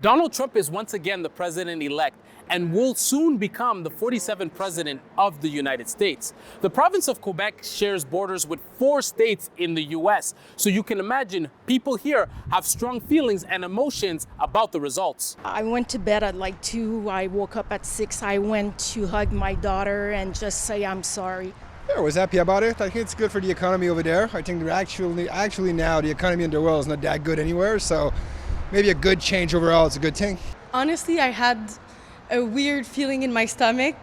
Donald Trump is once again the president-elect and will soon become the 47th president of the United States. The province of Quebec shares borders with 4 states in the US, so you can imagine people here have strong feelings and emotions about the results. I went to bed at like 2, I woke up at 6, I went to hug my daughter and just say I'm sorry. Yeah, I was happy about it. I think it's good for the economy over there. I think actually now the economy in the world is not that good anywhere, so maybe a good change overall is a good thing. Honestly, I had a weird feeling in my stomach.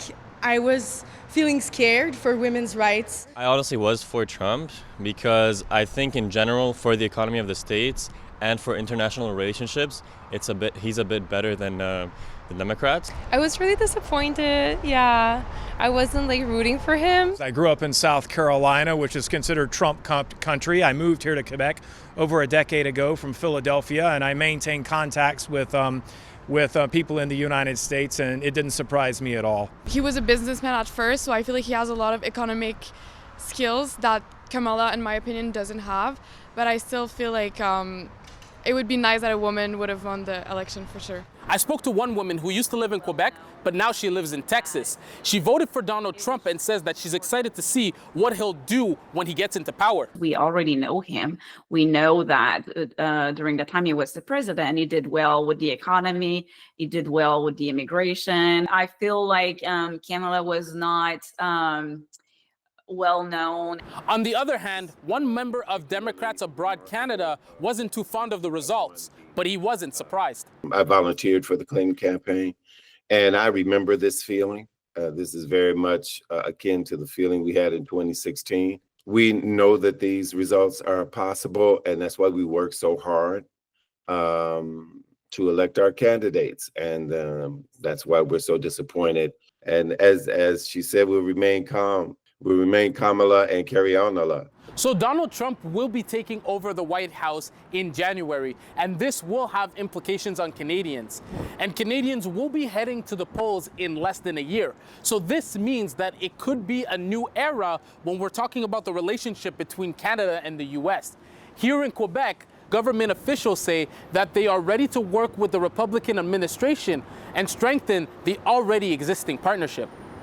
I was feeling scared for women's rights. I honestly was for Trump because I think in general for the economy of the States and for international relationships, he's a bit better than the Democrats. I was really disappointed, yeah. I wasn't rooting for him. I grew up in South Carolina, which is considered Trump country. I moved here to Quebec over a decade ago from Philadelphia, and I maintain contacts with people in the United States, and it didn't surprise me at all. He was a businessman at first, so I feel like he has a lot of economic skills that Kamala, in my opinion, doesn't have. But I still feel like it would be nice that a woman would have won the election for sure. I spoke to one woman who used to live in Quebec, but now she lives in Texas. She voted for Donald Trump and says that she's excited to see what he'll do when he gets into power. We already know him. We know that during the time he was the president, he did well with the economy. He did well with the immigration. I feel like Kamala was not well known. On the other hand, one member of Democrats abroad Canada wasn't too fond of the results, but he wasn't surprised. I volunteered for the Clinton campaign, and I remember this feeling. This is very much akin to the feeling we had in 2016. We know that these results are possible, and that's why we work so hard to elect our candidates, and that's why we're so disappointed. And as she said, we'll remain calm. We'll remain Kamala and carry on Allah. So Donald Trump will be taking over the White House in January, and this will have implications on Canadians. And Canadians will be heading to the polls in less than a year. So this means that it could be a new era when we're talking about the relationship between Canada and the US. Here in Quebec, government officials say that they are ready to work with the Republican administration and strengthen the already existing partnership.